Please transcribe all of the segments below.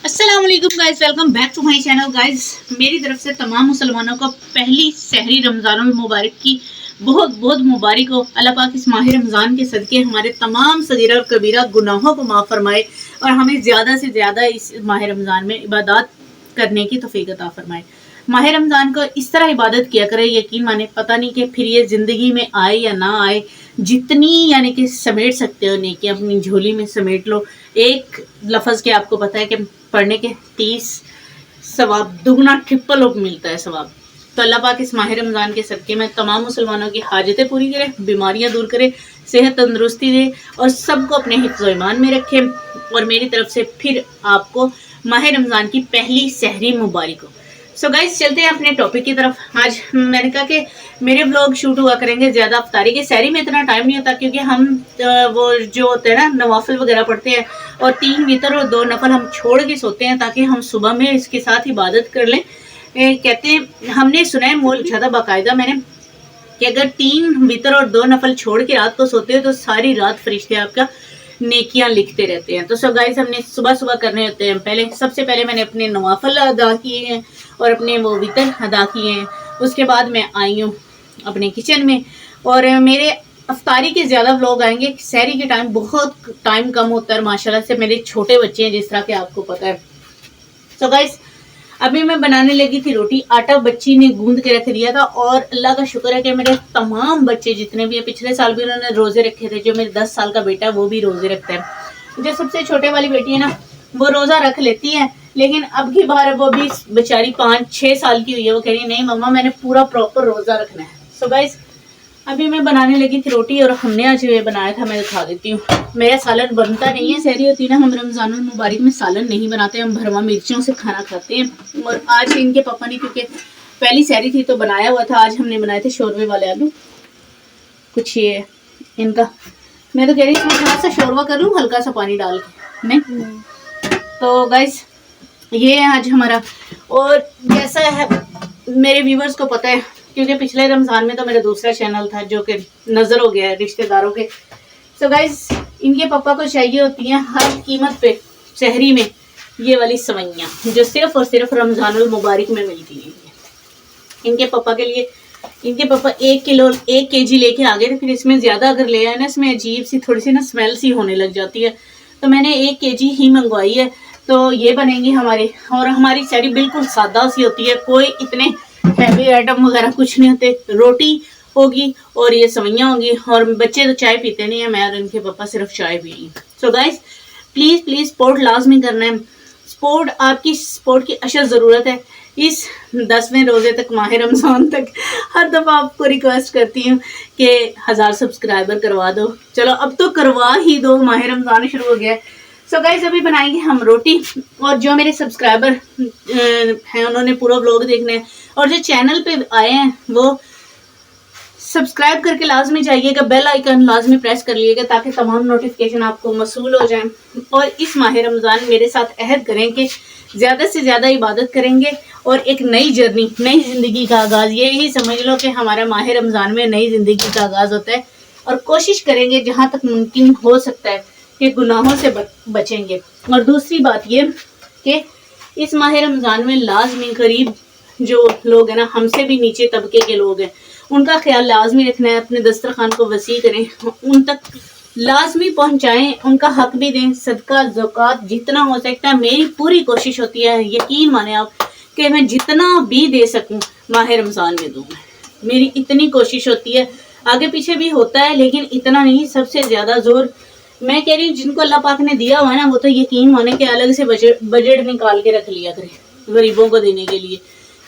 अस्सलाम वालेकुम guys, welcome back to my channel guys. मेरी तरफ से तमाम मुसलमानों को पहली सहरी रमज़ानुल मुबारक की बहुत बहुत मुबारक हो। अल्लाह पाक इस माह रमज़ान के सदके हमारे तमाम सगीरा और कबीरा गुनाहों को माफ़ फरमाए और हमें ज़्यादा से ज़्यादा इस माह रमज़ान में इबादत करने की तौफीक अता फरमाए। माह रमज़ान को इस तरह इबादत किया करे, यकीन माने पता नहीं कि फिर ये ज़िंदगी में आए या ना आए, जितनी यानी कि समेट सकते हो नेकी अपनी झोली में समेट लो। एक लफ्ज़ के आपको पता है कि पढ़ने के 30 सवाब दुगना ट्रिपल मिलता है सवाब। तो अल्लाह पाक इस माह रमज़ान के सदक़े में तमाम मुसलमानों की हाजतें पूरी करे, बीमारियां दूर करे, सेहत तंदुरुस्ती दे और सबको अपने हिफ्ज़ ईमान में रखे। और मेरी तरफ से फिर आपको माह रमज़ान की पहली सहरी मुबारक हो। सो गाइस, चलते हैं अपने टॉपिक की तरफ। आज मैंने कहा कि मेरे ब्लॉग शूट हुआ करेंगे ज़्यादा अफ्तारी के, सहरी में इतना टाइम नहीं होता क्योंकि हम वो जो होते हैं ना नवाफिल वगैरह पढ़ते हैं और 3 वितर और 2 नफल हम छोड़ के सोते हैं ताकि हम सुबह में इसके साथ इबादत कर लें। कहते हैं, हमने सुना है मोल ज़्यादा बाकायदा मैंने कि अगर 3 वितर और 2 नफल छोड़ के रात को सोते हो तो सारी रात फरिश्ते आपका नेकियां लिखते रहते हैं। तो सो गाइस, हमने सुबह सुबह करने होते हैं। सबसे पहले मैंने अपने नवाफल अदा किए हैं और अपने वो वितर अदा किए हैं। उसके बाद मैं आई हूँ अपने किचन में और मेरे अफ्तारी के ज़्यादा व्लॉग आएंगे। सहरी के टाइम बहुत टाइम कम होता है माशाल्लाह से। मेरे छोटे बच्चे हैं जिस तरह के आपको पता है। सो गाइस, अभी मैं बनाने लगी थी रोटी। आटा बच्ची ने गूंद के रख दिया था और अल्लाह का शुक्र है कि मेरे तमाम बच्चे जितने भी हैं, पिछले साल भी उन्होंने रोजे रखे थे। जो मेरे 10 साल का बेटा है वो भी रोजे रखता है। जो सबसे छोटे वाली बेटी है ना, वो रोजा रख लेती है, लेकिन अब की बार वो भी बेचारी 5-6 साल की हुई है। वो कह रही है नहीं मम्मा, मैंने पूरा प्रॉपर रोजा रखना है। सो गाइस, अभी मैं बनाने लगी थी रोटी और हमने आज ये बनाया था, मैं दिखा देती हूँ। मेरा सालन बनता नहीं है, सहरी होती है ना, हम रमज़ानुल मुबारक में सालन नहीं बनाते, हम भरवा मिर्चियों से खाना खाते हैं। और आज इनके पापा ने, क्योंकि पहली सहरी थी तो बनाया हुआ था, आज हमने बनाए थे शोरवे वाले आलू। कुछ ये इनका, मैं तो कह रही हूँ थोड़ा सा शोरवा कर लूँ हल्का सा पानी डाल के, नहीं तो गाइस ये है आज हमारा। और जैसा है मेरे व्यूवर्स को पता है क्योंकि पिछले रमज़ान में तो मेरा दूसरा चैनल था जो कि नज़र हो गया है रिश्तेदारों के। सो गाइस, इनके पापा को चाहिए होती हैं हर कीमत पे सहरी में ये वाली सवैयाँ जो सिर्फ और सिर्फ रमज़ानुल मुबारक में मिलती हैं। इनके पापा के लिए, इनके पापा 1 kg लेके आ गए थे। फिर इसमें ज़्यादा अगर ले आए ना, इसमें अजीब सी थोड़ी सी ना स्मेल सी होने लग जाती है, तो मैंने 1 kg ही मंगवाई है। तो ये बनेंगी हमारे, और हमारी सहरी बिल्कुल सादा सी होती है, कोई इतने हैवी आइटम वगैरह कुछ नहीं होते। रोटी होगी और ये सवैयाँ होंगी। और बच्चे तो चाय पीते नहीं है, मैं और इनके पापा सिर्फ चाय पिएंगे। So guys, please please support लाजमी करना है। सपोर्ट, आपकी सपोर्ट की अशद ज़रूरत है। इस 10वें रोज़े तक, माह रमज़ान तक हर दफ़ा आपको रिक्वेस्ट करती हूँ कि 1000 सब्सक्राइबर करवा दो। चलो अब तो करवा ही दो, माह रमज़ान शुरू हो गया है। सो गाइस, अभी बनाएंगे हम रोटी। और जो मेरे सब्सक्राइबर हैं उन्होंने पूरा व्लॉग देखना है, और जो चैनल पे आए हैं वो सब्सक्राइब करके लाजमी जाइएगा, बेल आइकन लाजमी प्रेस कर लीजिएगा ताकि तमाम नोटिफिकेशन आपको मसूल हो जाएं। और इस माह रमज़ान मेरे साथ अहद करें कि ज़्यादा से ज़्यादा इबादत करेंगे और एक नई जर्नी, नई ज़िंदगी का आगाज़, यही समझ लो कि हमारा माह रमज़ान में नई ज़िंदगी का आगाज़ होता है। और कोशिश करेंगे जहाँ तक मुमकिन हो सकता है कि गुनाहों से बचेंगे। और दूसरी बात ये कि इस माह रमज़ान में लाजमी गरीब जो लोग हैं ना, हमसे भी नीचे तबके के लोग हैं, उनका ख्याल लाजमी रखना है। अपने दस्तरखान को वसी करें, उन तक लाजमी पहुंचाएं, उनका हक भी दें। सदका ज़कात जितना हो सकता है मेरी पूरी कोशिश होती है, यकीन माने आप कि मैं जितना भी दे सकूं माह रमज़ान में दूँ। मेरी इतनी कोशिश होती है, आगे पीछे भी होता है लेकिन इतना नहीं। सबसे ज़्यादा जोर मैं कह रही हूँ जिनको अल्लाह पाक ने दिया हुआ है ना, वो तो यकीन माने के अलग से बजट निकाल के रख लिया करें गरीबों को देने के लिए,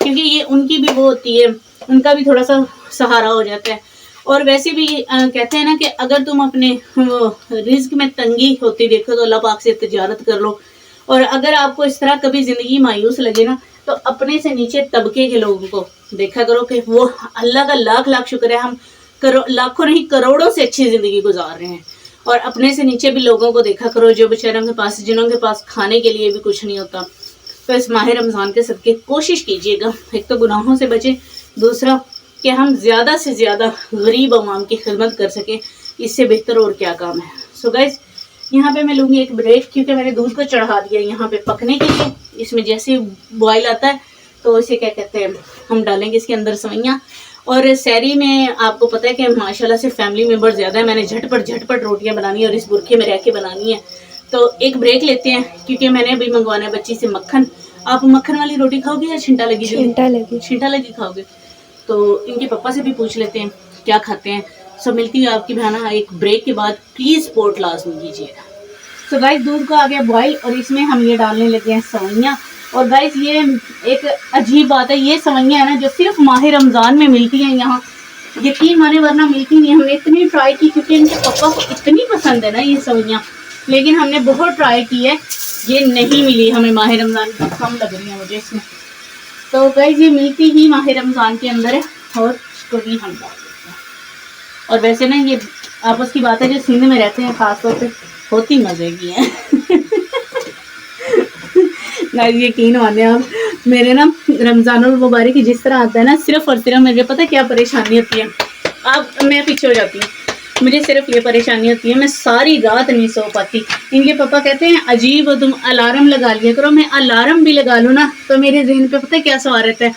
क्योंकि ये उनकी भी वो होती है, उनका भी थोड़ा सा सहारा हो जाता है। और वैसे भी कहते हैं ना कि अगर तुम अपने रिज्क में तंगी होती देखो तो अल्लाह पाक से तिजारत कर लो। और अगर आपको इस तरह कभी ज़िंदगी मायूस लगे ना, तो अपने से नीचे तबके के लोगों को देखा करो कि वो अल्लाह का लाख लाख शुक्र है, हम लाखों नहीं करोड़ों से अच्छी ज़िंदगी गुजार रहे हैं। और अपने से नीचे भी लोगों को देखा करो जो बेचारों के पास, जिन्हों के पास खाने के लिए भी कुछ नहीं होता। तो इस माह रमज़ान के सदके कोशिश कीजिएगा, एक तो गुनाहों से बचें, दूसरा कि हम ज़्यादा से ज़्यादा गरीब अवाम की खिदमत कर सकें। इससे बेहतर और क्या काम है। सो गाइस, यहाँ पे मैं लूँगी एक ब्रेक, क्योंकि मैंने दूध को चढ़ा दिया यहाँ पे पकने के लिए। इसमें जैसे बॉयल आता है तो इसे क्या कहते हैं, हम डालेंगे इसके अंदर सवैयाँ। और सहरी में आपको पता है कि माशाल्लाह से फैमिली मेम्बर ज़्यादा है, मैंने झटपट रोटियाँ बनानी है और इस बुरखे में रह के बनानी है। तो एक ब्रेक लेते हैं, क्योंकि मैंने अभी मंगवाना है बच्ची से मक्खन। आप मक्खन वाली रोटी खाओगे या छिंटा लगी? छिंटा लगी खाओगे। तो इनके पापा से भी पूछ लेते हैं क्या खाते हैं। सब मिलती है आपकी बहना एक ब्रेक के बाद। प्लीज़ सपोर्ट लाजमी कीजिएगा। तो गाइस दूध को आ गया बॉयल और इसमें हम ये डालने लगे हैं सवैयाँ। और गाइस ये एक अजीब बात है, ये सवैयाँ है ना जो सिर्फ माह रमज़ान में मिलती हैं यहाँ, यकीन माने वरना मिलती नहीं। हमने इतनी ट्राई की, क्योंकि इनके पापा को इतनी पसंद है ना ये सवैयाँ, लेकिन हमने बहुत ट्राई की है, ये नहीं मिली हमें। माह रमज़ान की कम लग रही है मुझे इसमें। तो गाइस ये मिलती ही माह रमज़ान के अंदर है और इसको भी हम डाल देते हैं। और वैसे ना ये आपस की बात है, जो सिंध में रहते हैं खासतौर पे होती मज़े की है। गाइस यकीन माने आप, मेरे ना रमज़ानुल मुबारक जिस तरह आता है ना, सिर्फ और सिर्फ मुझे पता है क्या परेशानी होती है। अब मैं पीछे हो जाती हूँ, मुझे सिर्फ ये परेशानी होती है, मैं सारी रात नहीं सो पाती। इनके पापा कहते हैं अजीब हो तुम, अलार्म लगा लिया करो। मैं अलार्म भी लगा लूँ ना तो मेरे जहन पे पता है क्या सवाल रहता है,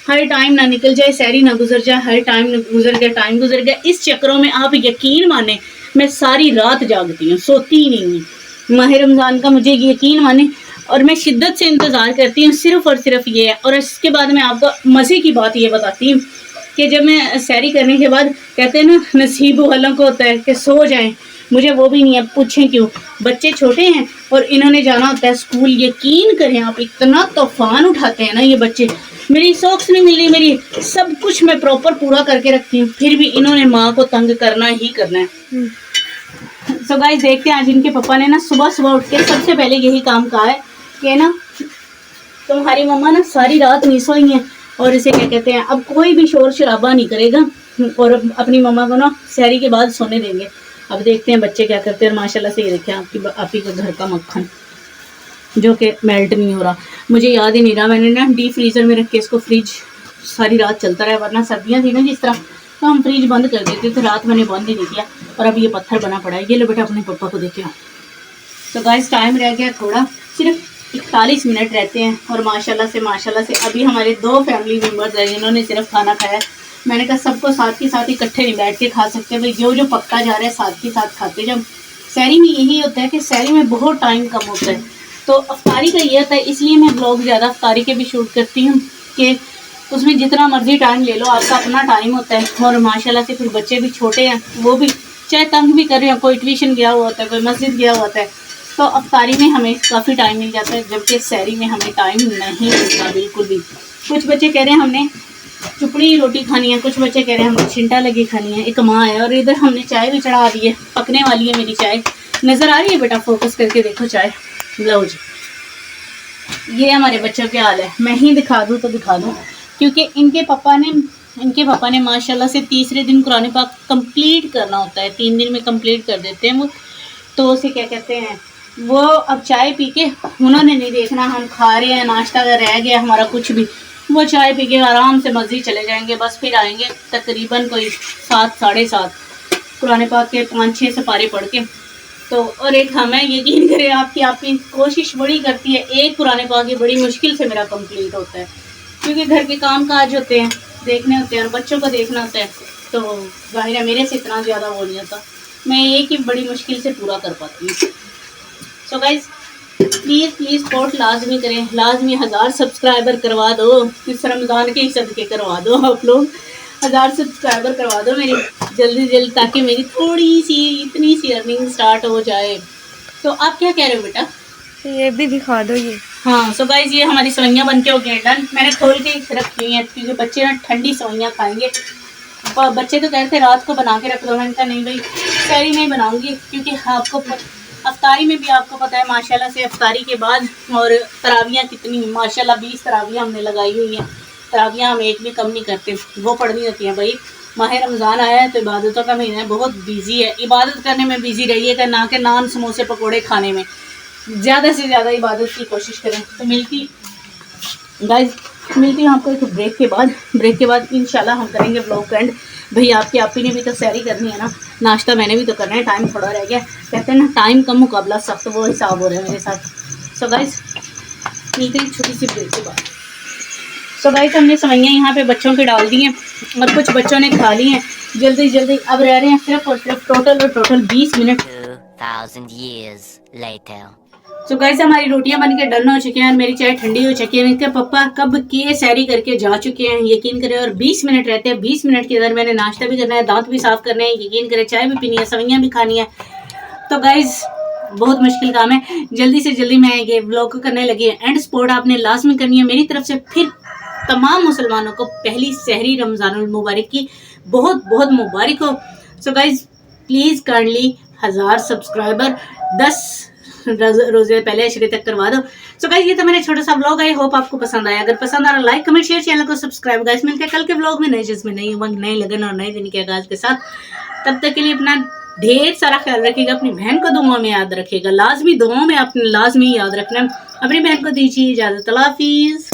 हर टाइम ना निकल जाए, सहरी ना गुजर जाए, हर टाइम गुजर गया। इस चक्करों में आप यकीन माने मैं सारी रात जागती हूँ, सोती ही नहीं हूँ। माह रमज़ान का मुझे यकीन माने, और मैं शिद्दत से इंतज़ार करती हूँ, सिर्फ और सिर्फ ये है। और इसके बाद मैं आपको मज़े की बात ये बताती हूँ कि जब मैं सहरी करने के बाद कहते हैं ना नसीब वालों को होता है कि सो जाएं, मुझे वो भी नहीं है। पूछें क्यों? बच्चे छोटे हैं और इन्होंने जाना होता है स्कूल। यकीन करें आप, इतना तूफान उठाते हैं ना ये बच्चे। मेरी सॉक्स नहीं मिल रही, मेरी सब कुछ मैं प्रॉपर पूरा करके रखती हूँ, फिर भी इन्होंने माँ को तंग करना ही करना है। सो गाइस देखते हैं आज इनके पापा ने ना सुबह सुबह उठ के सबसे पहले यही काम कहा है कि ना तुम्हारी मम्मा ना सारी रात नहीं सोई है, और इसे क्या कहते हैं, अब कोई भी शोर शराबा नहीं करेगा और अपनी मम्मा को ना सहरी के बाद सोने देंगे। अब देखते हैं बच्चे क्या करते हैं। माशाल्लाह से ये देखें आपकी का घर का मक्खन जो कि मेल्ट नहीं हो रहा। मुझे याद ही नहीं रहा, मैंने ना डीप फ्रीज़र में रख के इसको फ्रिज सारी रात चलता रहा, वरना सर्दियाँ थी ना जिस तरह तो हम फ्रिज बंद कर देते थे। रात मैंने बंद ही नहीं किया और अब ये पत्थर बना पड़ा है। ये लो बेटा अपने पापा को देखे। तो गाइस टाइम रह गया थोड़ा, सिर्फ 41 मिनट रहते हैं। और माशाल्लाह से अभी हमारे 2 फैमिली मेम्बर्स हैं जिन्होंने सिर्फ खाना खाया। मैंने कहा सबको साथ के साथ इकट्ठे नहीं बैठ के खा सकते भाई, जो पकता जा रहा है साथ के साथ खाते। जब सहरी में यही होता है कि सहरी में बहुत टाइम कम होता है, तो अफ्तारी का ये होता है, इसलिए मैं ब्लॉग ज़्यादा अफ्तारी के भी शूट करती हूँ कि उसमें जितना मर्जी टाइम ले लो, आपका अपना टाइम होता है। और माशाल्लाह से फिर बच्चे भी छोटे हैं, वो भी चाहे तंग भी कर रहे हैं, कोई ट्यूशन गया हुआ होता है, कोई मस्जिद गया हुआ होता है, तो अफ्तारी में हमें काफ़ी टाइम मिल जाता है, जबकि सहरी में हमें टाइम नहीं मिलता बिल्कुल भी। कुछ बच्चे कह रहे हैं हमने चुपड़ी रोटी खानी है, कुछ बच्चे कह रहे हैं हमने छिंटा लगी खानी है। एक माँ है और इधर हमने चाय भी चढ़ा दी है, पकने वाली है मेरी चाय। नज़र आ रही है बेटा? फोकस करके देखो चाय। लो जी, ये हमारे बच्चों के हाल है। मैं ही दिखा दूँ तो दिखा दूँ, क्योंकि इनके पापा ने माशाल्लाह से तीसरे दिन कुरान पाक कंप्लीट करना होता है। 3 दिन में कंप्लीट कर देते हैं वो। तो उसे क्या कहते हैं, वो अब चाय पी के उन्होंने नहीं देखना हम खा रहे हैं, नाश्ता अगर रह गया हमारा कुछ भी, वो चाय पी के आराम से मस्जिद चले जाएंगे। बस फिर आएंगे तकरीबन कोई 7 साढ़े 7 कुरान पाक के 5-6 सपारे पढ़ के। तो और एक हम है, यकीन करें आपकी कोशिश बड़ी करती है। एक कुरान पाक की बड़ी मुश्किल से मेरा कंप्लीट होता है, क्योंकि घर के काम काज होते हैं, देखने होते हैं और बच्चों को देखना होता है। तो जाहिर है मेरे से इतना ज़्यादा हो नहीं होता, मैं एक ही बड़ी मुश्किल से पूरा कर पाती हूँ। सो गाइज प्लीज़ सपोर्ट लाजमी करें, लाजमी 1000 सब्सक्राइबर करवा दो। इस रमज़ान के ही सदके करवा दो आप लोग, 1000 सब्सक्राइबर करवा दो मेरी जल्दी, ताकि मेरी थोड़ी सी इतनी सी अर्निंग स्टार्ट हो जाए। तो आप क्या कह रहे हो बेटा? ये भी दिखा दो ये। हाँ सो गाइज ये हमारी सवैयाँ बन के हो गई डन। मैंने खोल के रखी हुई हैं क्योंकि बच्चे ना ठंडी सवैयाँ खाएंगे। बच्चे तो कहते हैं रात को बना के रख दो, मैंने कहा नहीं भाई सहरी में बनाऊंगी, क्योंकि आपको अफ्तारी में भी आपको पता है माशाल्लाह से अफ्तारी के बाद और तरावियाँ कितनी माशाल्लाह 20 तरावियाँ हमने लगाई हुई हैं। तरावियाँ हम एक भी कम नहीं करते, वो पढ़नी होती हैं भाई। माह रमज़ान आया है तो इबादतों का महीना है, बहुत बिजी है। इबादत करने में बिजी रहिएगा, ना कि नान समोसे पकौड़े खाने में। ज़्यादा से ज़्यादा इबादत की कोशिश करें तो मिलती। गाइज मिलती हूँ आपको एक ब्रेक के बाद इंशाल्लाह हम करेंगे व्लॉग का एंड। भाई आपकी आपी ने भी तो सैरी करनी है ना, नाश्ता मैंने भी तो करना है, टाइम थोड़ा रह गया। कहते हैं ना टाइम का मुकाबला सख्त, वो हिसाब हो रहा है मेरे साथ। सो गाइस मिलते हैं छोटी सी ब्रेक के बाद। सो गाइस हमने सेवइयाँ यहाँ पे बच्चों के डाल दी हैं और कुछ बच्चों ने खा ली हैं जल्दी जल्दी। अब रह रहे हैं सिर्फ और सिर्फ total 20 minute. 2000 years later. So guys हमारी रोटियां बन के डन हो चुकी हैं और मेरी चाय ठंडी हो चुकी है। इनके पापा कब के सैरी करके जा चुके हैं यकीन करें, और 20 मिनट रहते हैं। 20 मिनट के अंदर मैंने नाश्ता भी करना है, दांत भी साफ करने हैं, यकीन करें चाय भी पीनी है, सेवइयां भी खानी है। तो गाइस बहुत मुश्किल काम है। जल्दी से जल्दी मैं ये व्लॉग को करने लगी है। एंड सपोर्ट आपने लाजमी करनी है मेरी तरफ से। फिर तमाम मुसलमानों को पहली सहरी रमज़ानुल मुबारक की बहुत बहुत मुबारक हो। So guys please kindly 1000 subscriber 10 रोजे पहले अशरे तक करवा दो। सो गाइज ये तो मेरा छोटा सा व्लॉग है, होप आपको पसंद आया। अगर पसंद आ रहा लाइक कमेंट शेयर, चैनल को सब्सक्राइब। गाइस मिलते हैं कल के व्लॉग में नए जिसमें नई उमंग, नए लगन और नए दिन के आगाज के साथ। तब तक के लिए अपना ढेर सारा ख्याल रखिएगा, अपनी बहन को दुआ में याद रखिएगा, लाजमी दुआओं में अपने लाजमी याद रखना। अपनी बहन को दीजिए इजाजत। अल्लाह हाफिज़।